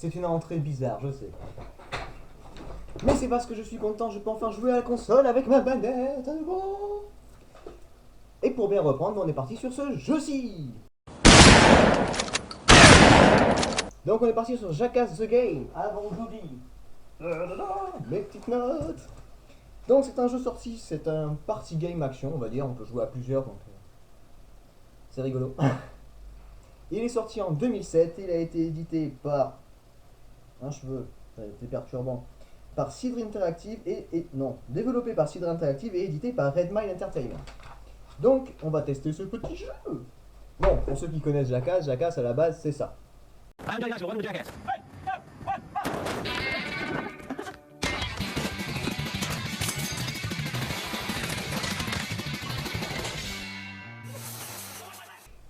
C'est une entrée bizarre, je sais. Mais c'est parce que je suis content, je peux enfin jouer à la console avec ma manette à nouveau. Et pour bien reprendre, on est parti sur ce jeu-ci. Donc on est parti sur Jackass the Game. Avant je vous dis mes petites notes. Donc c'est un jeu sorti, c'est un party game action, on va dire. On peut jouer à plusieurs, donc c'est rigolo. Il est sorti en 2007, il a été édité par un cheveu, ça a été perturbant, par Cidre Interactive non, développé par Cidre Interactive et édité par Redmine Entertainment. Donc, on va tester ce petit jeu. Bon, pour ceux qui connaissent Jackass, Jackass à la base, c'est ça.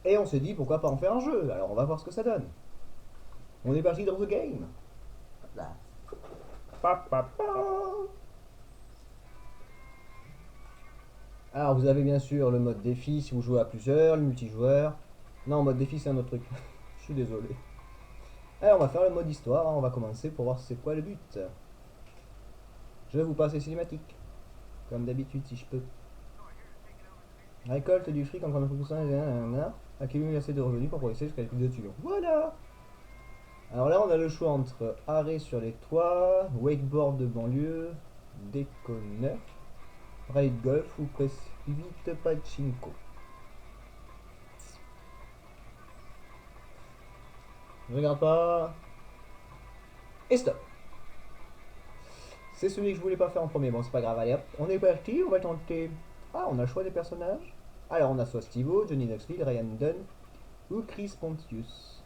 Et on s'est dit pourquoi pas en faire un jeu. Alors on va voir ce que ça donne. On est parti dans the game. Là. Pa, pa, pa. Alors vous avez bien sûr le mode défi si vous jouez à plusieurs, le multijoueur. Non, mode défi c'est un autre truc. Je suis désolé. Alors on va faire le mode histoire, on va commencer pour voir c'est quoi le but. Je vais vous passer cinématique. Comme d'habitude si je peux. Récolte du fric en production, accumule assez de revenus pour progresser jusqu'à plus de tuiles. Voilà. Alors là on a le choix entre arrêt sur les toits, wakeboard de banlieue, déconneur, rallye de golf ou presse vite pachinko. Je regarde pas. Et stop. C'est celui que je voulais pas faire en premier. Bon, c'est pas grave. Allez hop, on est parti. On va tenter. Ah, on a le choix des personnages. Alors, on a soit Steve-O, Johnny Knoxville, Ryan Dunn ou Chris Pontius.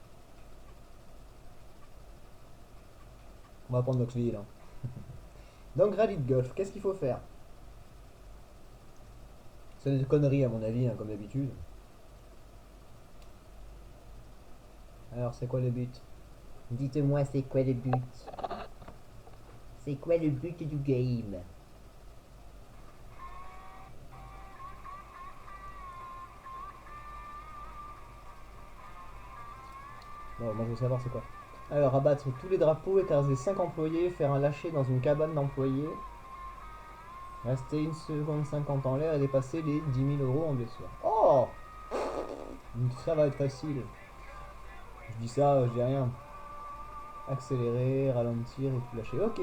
On va prendre Knoxville. Hein. Donc, rallye de golf. Qu'est-ce qu'il faut faire? C'est des conneries, à mon avis, hein, comme d'habitude. Alors, c'est quoi le but? Dites-moi, c'est quoi le but? C'est quoi le but du game? Bon, moi je veux savoir c'est quoi. Alors, abattre tous les drapeaux, écraser 5 employés, faire un lâcher dans une cabane d'employés, rester 1 seconde 50 en l'air et dépasser les 10 000 euros en blessure. Oh! Ça va être facile. Je dis ça, je dis rien. Accélérer, ralentir et tout lâcher. Ok.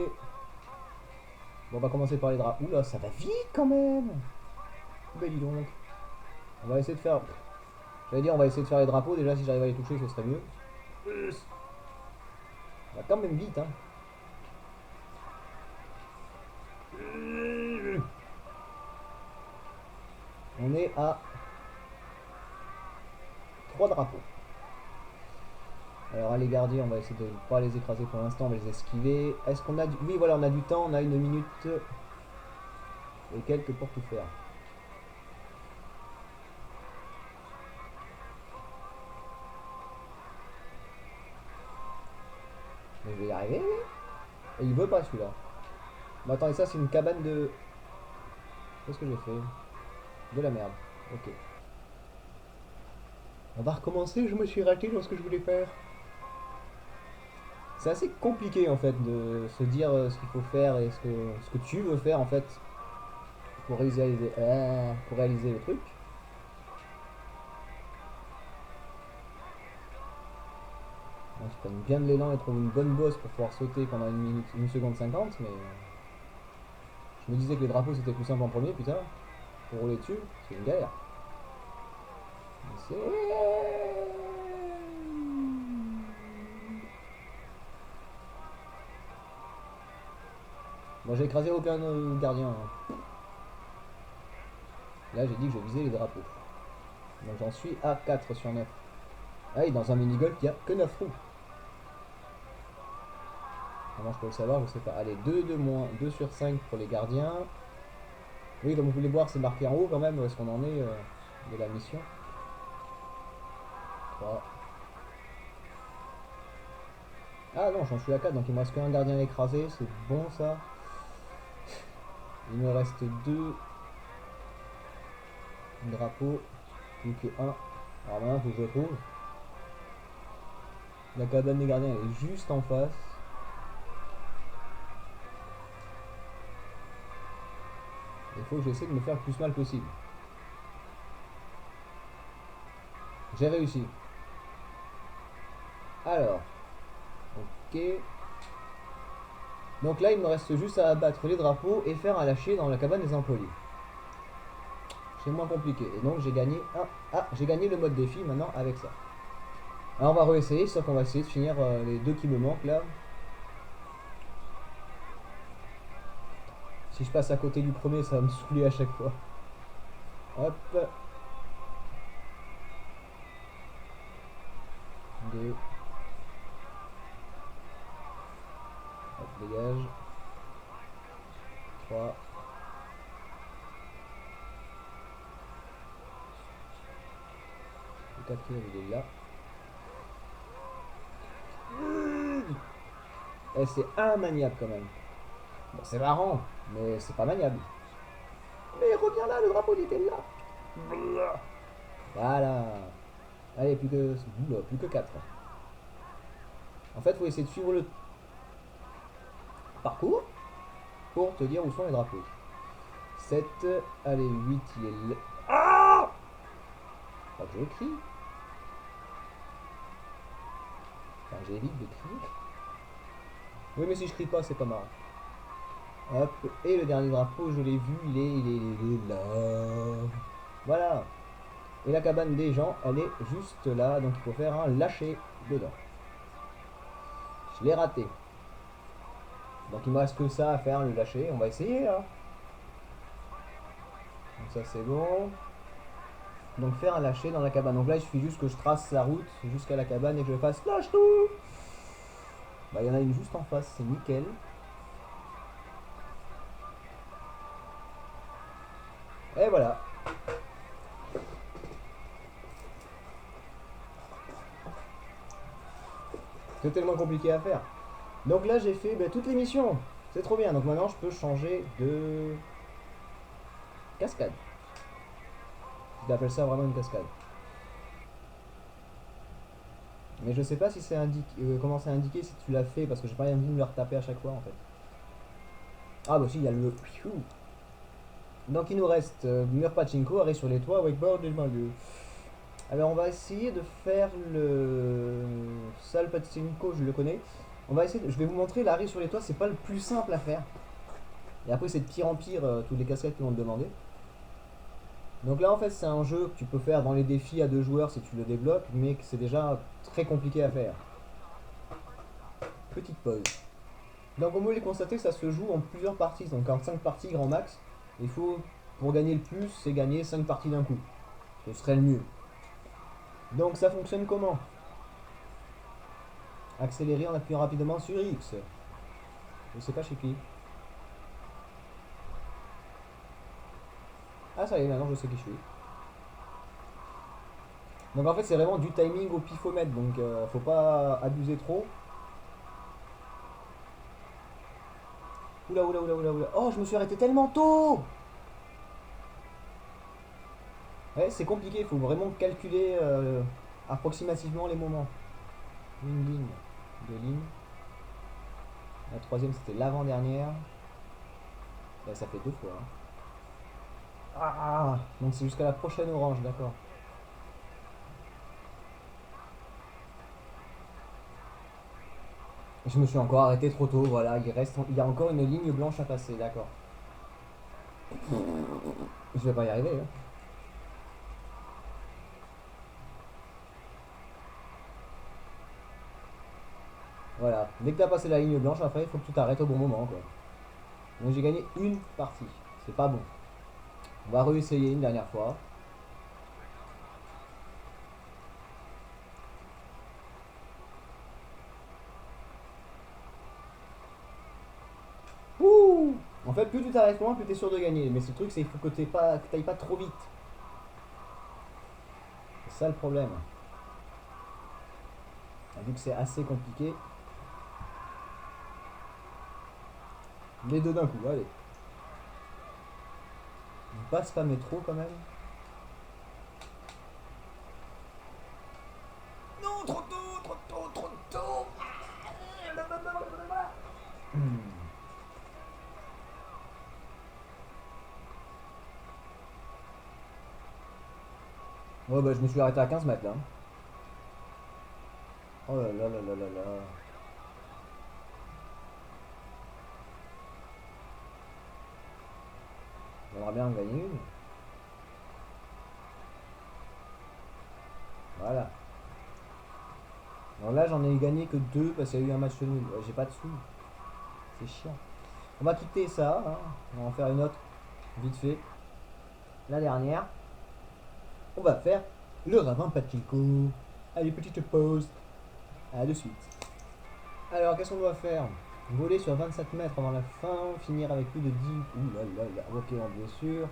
Bon, on va commencer par les drapeaux. Oula, ça va vite quand même! Ben dis donc. On va essayer de faire. J'allais dire, on va essayer de faire les drapeaux. Déjà, si j'arrive à les toucher, ce serait mieux. Ça va quand même vite, hein. On est à 3 drapeaux. Alors, les gardiens, on va essayer de ne pas les écraser pour l'instant, on va les esquiver. Est-ce qu'on a du... Oui, voilà, on a du temps, on a 1 minute et quelques pour tout faire. Mais je vais y arriver, oui. Et il veut pas celui-là. Bon, attends, et ça, c'est une cabane de... Qu'est-ce que j'ai fait? De la merde. Ok. On va recommencer, je me suis raté dans ce que je voulais faire. C'est assez compliqué en fait de se dire ce qu'il faut faire et ce que tu veux faire en fait pour réaliser le truc. Bon, je prenne bien de l'élan et trouve une bonne bosse pour pouvoir sauter pendant 1 minute, 1 seconde 50, mais je me disais que les drapeaux c'était plus simple en premier, putain, pour rouler dessus, c'est une galère. Bon, j'ai écrasé aucun gardien. Hein. Là, j'ai dit que je visais les drapeaux. Donc j'en suis à 4 sur 9. Ah oui, dans un mini-golf, il n'y a que 9 roues. Comment je peux le savoir? Je sais pas. Allez, 2 de moins, 2 sur 5 pour les gardiens. Oui, comme vous pouvez voir, c'est marqué en haut quand même où est-ce qu'on en est de la mission. 3. Ah non, j'en suis à 4, donc il me reste qu'un gardien écrasé, c'est bon ça. Il me reste 2 drapeaux, plus que 1. Alors maintenant, il faut que je le trouve. La cabane des gardiens elle est juste en face. Il faut que j'essaie de me faire le plus mal possible. J'ai réussi. Alors, ok. Donc là, il me reste juste à abattre les drapeaux et faire un lâcher dans la cabane des employés. C'est moins compliqué. Et donc j'ai gagné un... Ah, j'ai gagné le mode défi maintenant avec ça. Alors on va réessayer, sauf qu'on va essayer de finir les deux qui me manquent là. Si je passe à côté du premier, ça va me saouler à chaque fois. Hop. 2. Hop, dégage. 3. Le quatrième, il est là. Et c'est immaniable quand même. Bon, c'est marrant, mais c'est pas maniable. Mais reviens là, le drapeau il était là. Voilà. Allez, plus que 4. En fait, il faut essayer de suivre le parcours pour te dire où sont les drapeaux. 7, allez, 8, il est là. Ah, oh, je crie. Enfin, j'évite de crier. Oui, mais si je crie pas, c'est pas marrant. Hop, et le dernier drapeau, je l'ai vu, il est là. Voilà. Et la cabane des gens, elle est juste là, donc il faut faire un lâcher dedans. Je l'ai raté. Donc il me reste que ça à faire, le lâcher. On va essayer là. Donc ça c'est bon. Donc faire un lâcher dans la cabane. Donc là il suffit juste que je trace la route jusqu'à la cabane et que je fasse lâche tout. Bah il y en a une juste en face, c'est nickel. Et voilà. C'est tellement compliqué à faire. Donc là j'ai fait toutes les missions. C'est trop bien. Donc maintenant je peux changer de cascade. Je appelle ça vraiment une cascade. Mais je sais pas si c'est indiqué, comment c'est indiqué si tu l'as fait parce que j'ai pas envie de me le retaper à chaque fois en fait. Ah bah si, il y a le... Donc il nous reste mur pachinko, arrêt sur les toits, wakeboard et le milieu. Alors on va essayer de faire le... Ça le pachinko, je le connais. On va essayer, je vais vous montrer l'arrêt sur les toits, c'est pas le plus simple à faire. Et après c'est de pire en pire, tous les cascades qui vont te demander. Donc là en fait c'est un jeu que tu peux faire dans les défis à 2 joueurs si tu le débloques, mais que c'est déjà très compliqué à faire. Petite pause. Donc comme vous l'avez constaté, ça se joue en plusieurs parties, donc en 5 parties grand max. Il faut, pour gagner le plus, c'est gagner 5 parties d'un coup. Ce serait le mieux. Donc ça fonctionne comment? Accélérer en appuyant rapidement sur X. Je sais pas chez qui. Ah ça y est, maintenant je sais qui je suis. Donc en fait c'est vraiment du timing au pifomètre, donc faut pas abuser trop. Oula oula oula oula oula. Oh je me suis arrêté tellement tôt. Ouais c'est compliqué, il faut vraiment calculer approximativement les moments. Une ligne, 2 lignes. La troisième c'était l'avant-dernière. Là, ça fait 2 fois. Hein. Ah, donc c'est jusqu'à la prochaine orange, d'accord. Je me suis encore arrêté trop tôt, voilà, il y a encore une ligne blanche à passer, d'accord. Je vais pas y arriver. Hein. Voilà, dès que t'as passé la ligne blanche, après il faut que tu t'arrêtes au bon moment, quoi. Donc j'ai gagné une partie, c'est pas bon. On va réessayer une dernière fois. Ouh. En fait, plus tu t'arrêtes loin, plus t'es sûr de gagner. Mais ce truc, c'est qu'il faut que t'ailles pas trop vite. C'est ça le problème. Vu que c'est assez compliqué. Les deux d'un coup, allez. Ne pas spammer trop quand même. Non, trop tôt, trop tôt, trop Ouais, bah je me suis arrêté à 15 mètres là. Oh là là là là là là. J'aimerais bien en gagner une. Voilà. Alors là, j'en ai gagné que 2 parce qu'il y a eu un match nul. Ouais, j'ai pas de sous. C'est chiant. On va quitter ça. Hein. On va en faire une autre vite fait. La dernière. On va faire le ravin pachinko. Allez, petite pause. À de suite. Alors, qu'est-ce qu'on doit faire? Voler sur 27 mètres avant la fin, finir avec plus de 10. Ouh là là là, ok, en blessure.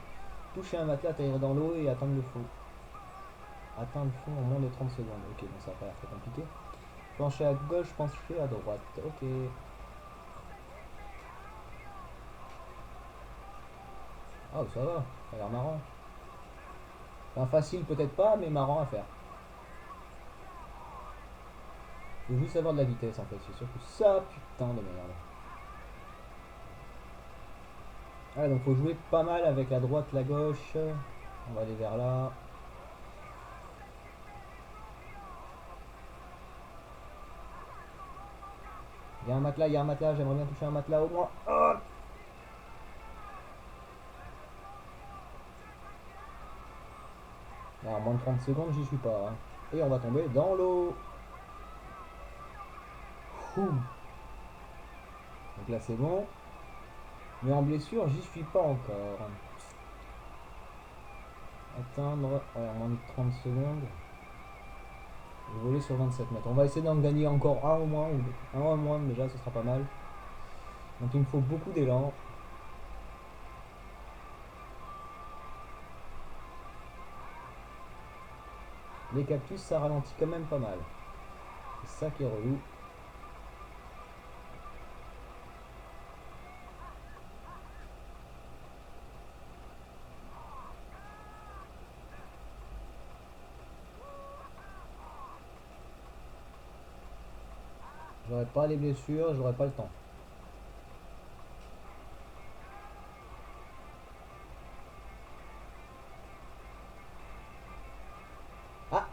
Toucher un matelas, atterrir dans l'eau et atteindre le fond. Atteindre le fond en moins de 30 secondes. Ok, donc ça va pas l'air très compliqué. Pencher à gauche, pencher à droite. Ok. Ah, ça va, ça a l'air marrant. Enfin, facile peut-être pas, mais marrant à faire. Faut juste avoir de la vitesse en fait, c'est sûr que ça, putain de merde. Ah, donc faut jouer pas mal avec la droite, la gauche. On va aller vers là. Il y a un matelas, j'aimerais bien toucher un matelas au moins. Oh, alors, en moins de 30 secondes, j'y suis pas. Hein. Et on va tomber dans l'eau. Donc là c'est bon. Mais en blessure, j'y suis pas encore. Atteindre, ouais, en moins de 30 secondes. Je voler sur 27 mètres. On va essayer d'en gagner encore un au moins, ou un au moins déjà, ce sera pas mal. Donc il me faut beaucoup d'élan. Les cactus, ça ralentit quand même pas mal. C'est ça qui est relou. J'aurais pas les blessures, j'aurais pas le temps. Ah,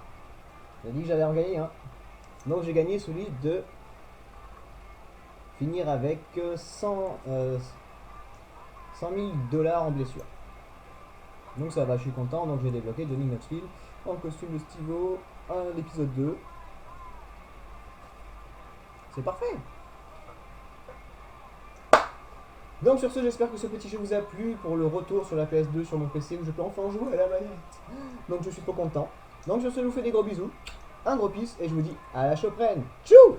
j'ai dit que j'avais en gagné un. Donc j'ai gagné celui de finir avec 100 000 dollars en blessure. Donc ça va, je suis content. Donc j'ai débloqué Johnny Knoxville en costume de Steve-O à l'épisode 2. C'est parfait. Donc sur ce, j'espère que ce petit jeu vous a plu pour le retour sur la PS2 sur mon PC où je peux enfin jouer à la manette. Donc je suis trop content. Donc sur ce, je vous fais des gros bisous, un gros peace et je vous dis à la prochaine. Tchou!